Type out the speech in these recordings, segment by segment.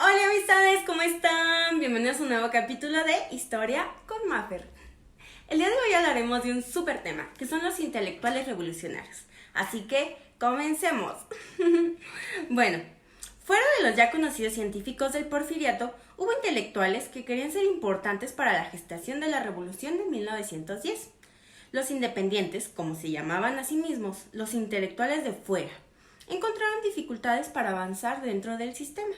Hola amistades, ¿cómo están? Bienvenidos a un nuevo capítulo de Historia con Maffer. El día de hoy hablaremos de un súper tema, que son los intelectuales revolucionarios. Así que, comencemos. Bueno, fuera de los ya conocidos científicos del Porfiriato, hubo intelectuales que querían ser importantes para la gestación de la Revolución de 1910. Los independientes, como se llamaban a sí mismos, los intelectuales de fuera, encontraron dificultades para avanzar dentro del sistema.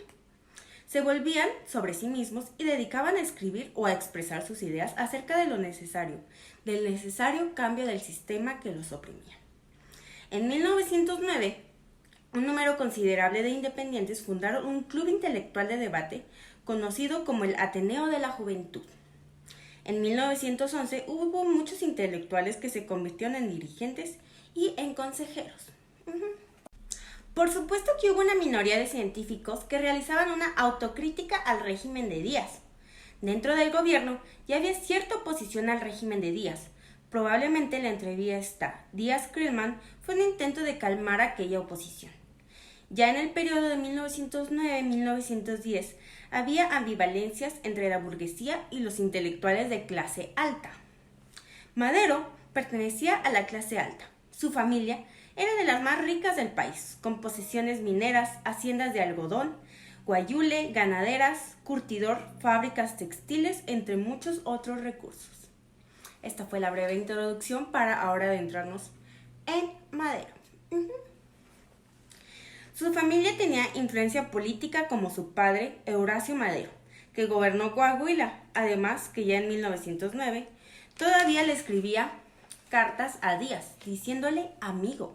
Se volvían sobre sí mismos y dedicaban a escribir o a expresar sus ideas acerca de lo necesario, del necesario cambio del sistema que los oprimía. En 1909, un número considerable de independientes fundaron un club intelectual de debate conocido como el Ateneo de la Juventud. En 1911 hubo muchos intelectuales que se convirtieron en dirigentes y en consejeros. Por supuesto que hubo una minoría de científicos que realizaban una autocrítica al régimen de Díaz. Dentro del gobierno ya había cierta oposición al régimen de Díaz. Probablemente la entrevista Díaz-Creelman fue un intento de calmar aquella oposición. Ya en el periodo de 1909-1910 había ambivalencias entre la burguesía y los intelectuales de clase alta. Madero pertenecía a la clase alta. Su familia era de las más ricas del país, con posesiones mineras, haciendas de algodón, guayule, ganaderas, curtidor, fábricas textiles, entre muchos otros recursos. Esta fue la breve introducción para ahora adentrarnos en Madero. Su familia tenía influencia política como su padre, Horacio Madero, que gobernó Coahuila, además que ya en 1909 todavía le escribía cartas a Díaz, diciéndole amigo.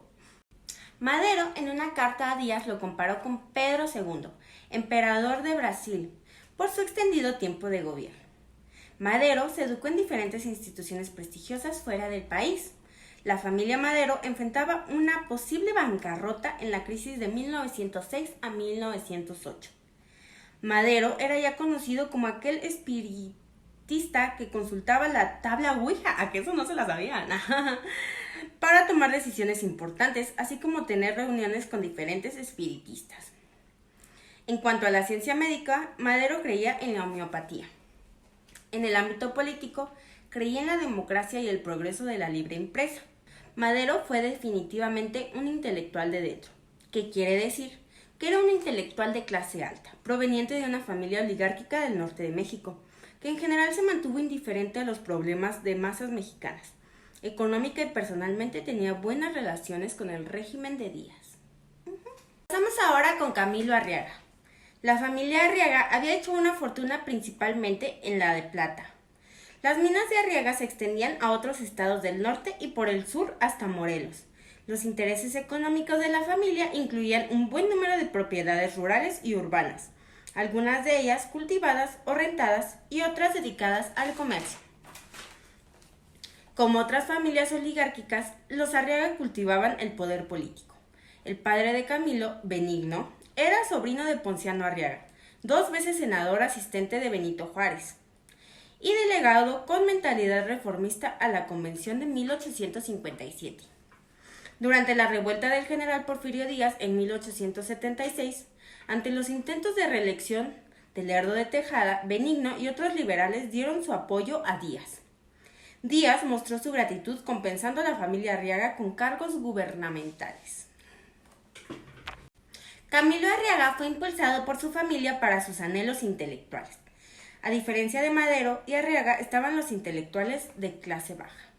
Madero en una carta a Díaz lo comparó con Pedro II, emperador de Brasil, por su extendido tiempo de gobierno. Madero se educó en diferentes instituciones prestigiosas fuera del país. La familia Madero enfrentaba una posible bancarrota en la crisis de 1906 a 1908. Madero era ya conocido como aquel espiritista que consultaba la tabla Ouija, ¿a que eso no se la sabían? Para tomar decisiones importantes, así como tener reuniones con diferentes espiritistas. En cuanto a la ciencia médica, Madero creía en la homeopatía. En el ámbito político, creía en la democracia y el progreso de la libre empresa. Madero fue definitivamente un intelectual de dentro, que quiere decir que era un intelectual de clase alta, proveniente de una familia oligárquica del norte de México, que en general se mantuvo indiferente a los problemas de masas mexicanas. Económica y personalmente tenía buenas relaciones con el régimen de Díaz. Pasamos ahora con Camilo Arriaga. La familia Arriaga había hecho una fortuna principalmente en la de plata. Las minas de Arriaga se extendían a otros estados del norte y por el sur hasta Morelos. Los intereses económicos de la familia incluían un buen número de propiedades rurales y urbanas, algunas de ellas cultivadas o rentadas y otras dedicadas al comercio. Como otras familias oligárquicas, los Arriaga cultivaban el poder político. El padre de Camilo, Benigno, era sobrino de Ponciano Arriaga, 2 veces senador asistente de Benito Juárez, y delegado con mentalidad reformista a la Convención de 1857. Durante la revuelta del general Porfirio Díaz en 1876, ante los intentos de reelección de Lerdo de Tejada, Benigno y otros liberales dieron su apoyo a Díaz. Díaz mostró su gratitud compensando a la familia Arriaga con cargos gubernamentales. Camilo Arriaga fue impulsado por su familia para sus anhelos intelectuales. A diferencia de Madero y Arriaga estaban los intelectuales de clase baja.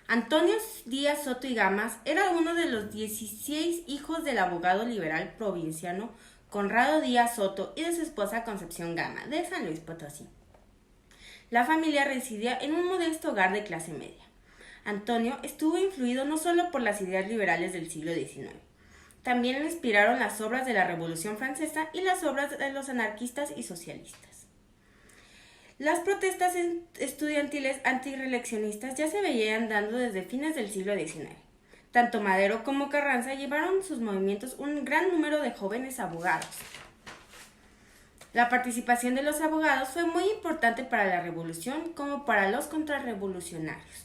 Antonio Díaz Soto y Gamas era uno de los 16 hijos del abogado liberal provinciano Conrado Díaz Soto y de su esposa Concepción Gama, de San Luis Potosí. La familia residía en un modesto hogar de clase media. Antonio estuvo influido no solo por las ideas liberales del siglo XIX. También le inspiraron las obras de la Revolución Francesa y las obras de los anarquistas y socialistas. Las protestas estudiantiles antirreeleccionistas ya se veían dando desde fines del siglo XIX. Tanto Madero como Carranza llevaron sus movimientos un gran número de jóvenes abogados. La participación de los abogados fue muy importante para la revolución como para los contrarrevolucionarios.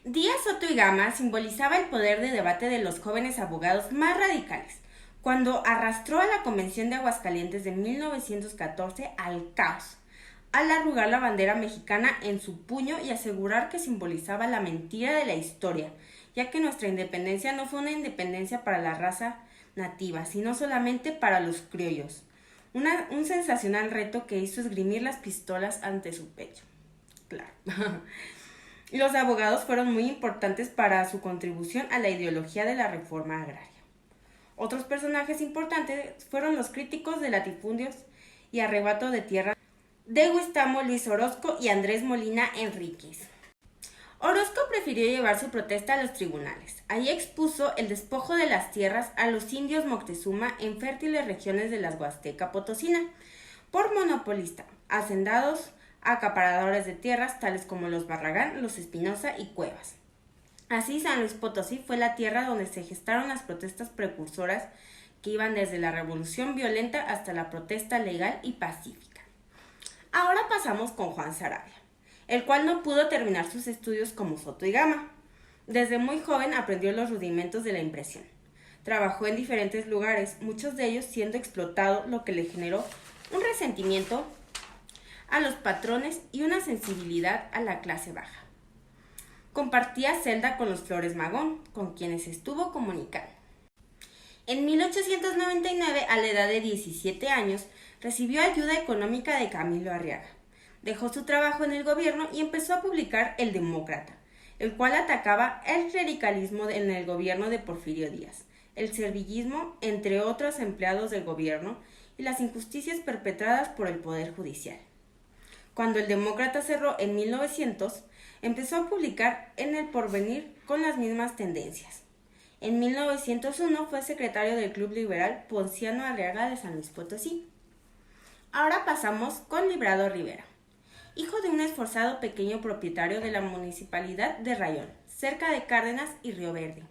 Díaz Soto y Gama simbolizaba el poder de debate de los jóvenes abogados más radicales, cuando arrastró a la Convención de Aguascalientes de 1914 al caos, al arrugar la bandera mexicana en su puño y asegurar que simbolizaba la mentira de la historia, ya que nuestra independencia no fue una independencia para la raza nativa, sino solamente para los criollos. Un sensacional reto que hizo esgrimir las pistolas ante su pecho. Claro. Los abogados fueron muy importantes para su contribución a la ideología de la reforma agraria. Otros personajes importantes fueron los críticos de latifundios y arrebato de tierra de Huistamo, Luis Orozco y Andrés Molina Enríquez. Orozco prefirió llevar su protesta a los tribunales. Allí expuso el despojo de las tierras a los indios Moctezuma en fértiles regiones de la Huasteca Potosina, por monopolista, hacendados, acaparadores de tierras tales como los Barragán, los Espinosa y Cuevas. Así, San Luis Potosí fue la tierra donde se gestaron las protestas precursoras que iban desde la revolución violenta hasta la protesta legal y pacífica. Ahora pasamos con Juan Saravia, el cual no pudo terminar sus estudios como Soto y Gama. Desde muy joven aprendió los rudimentos de la impresión. Trabajó en diferentes lugares, muchos de ellos siendo explotado, lo que le generó un resentimiento a los patrones y una sensibilidad a la clase baja. Compartía celda con los Flores Magón, con quienes estuvo comunicando. En 1899, a la edad de 17 años, recibió ayuda económica de Camilo Arriaga. Dejó su trabajo en el gobierno y empezó a publicar El Demócrata, el cual atacaba el clericalismo en el gobierno de Porfirio Díaz, el servillismo, entre otros empleados del gobierno, y las injusticias perpetradas por el Poder Judicial. Cuando El Demócrata cerró en 1900, empezó a publicar en El Porvenir con las mismas tendencias. En 1901 fue secretario del Club Liberal Ponciano Arriaga de San Luis Potosí. Ahora pasamos con Librado Rivera, hijo de un esforzado pequeño propietario de la municipalidad de Rayón, cerca de Cárdenas y Río Verde.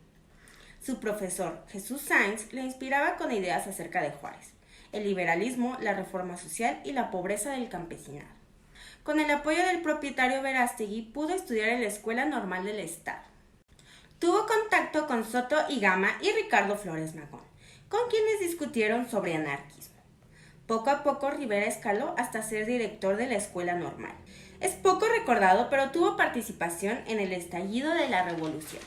Su profesor, Jesús Sáenz, le inspiraba con ideas acerca de Juárez, el liberalismo, la reforma social y la pobreza del campesinado. Con el apoyo del propietario Verástegui, pudo estudiar en la Escuela Normal del Estado. Tuvo contacto con Soto y Gama y Ricardo Flores Magón, con quienes discutieron sobre anarquismo. Poco a poco Rivera escaló hasta ser director de la Escuela Normal. Es poco recordado, pero tuvo participación en el estallido de la Revolución.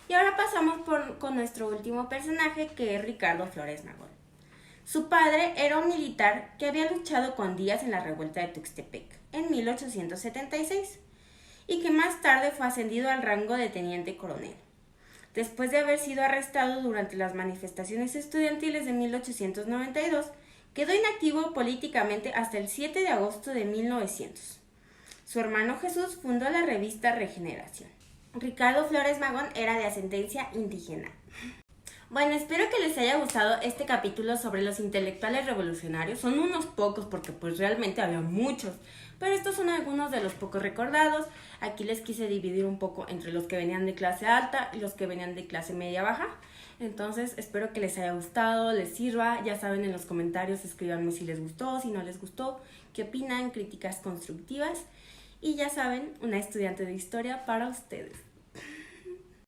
Y ahora pasamos con nuestro último personaje, que es Ricardo Flores Magón. Su padre era un militar que había luchado con Díaz en la revuelta de Tuxtepec en 1876 y que más tarde fue ascendido al rango de teniente coronel. Después de haber sido arrestado durante las manifestaciones estudiantiles de 1892, quedó inactivo políticamente hasta el 7 de agosto de 1900. Su hermano Jesús fundó la revista Regeneración. Ricardo Flores Magón era de ascendencia indígena. Bueno, espero que les haya gustado este capítulo sobre los intelectuales revolucionarios. Son unos pocos porque pues realmente había muchos, pero estos son algunos de los pocos recordados. Aquí les quise dividir un poco entre los que venían de clase alta y los que venían de clase media baja. Entonces espero que les haya gustado, les sirva. Ya saben, en los comentarios escríbanme si les gustó, si no les gustó, qué opinan, críticas constructivas. Y ya saben, una estudiante de historia para ustedes.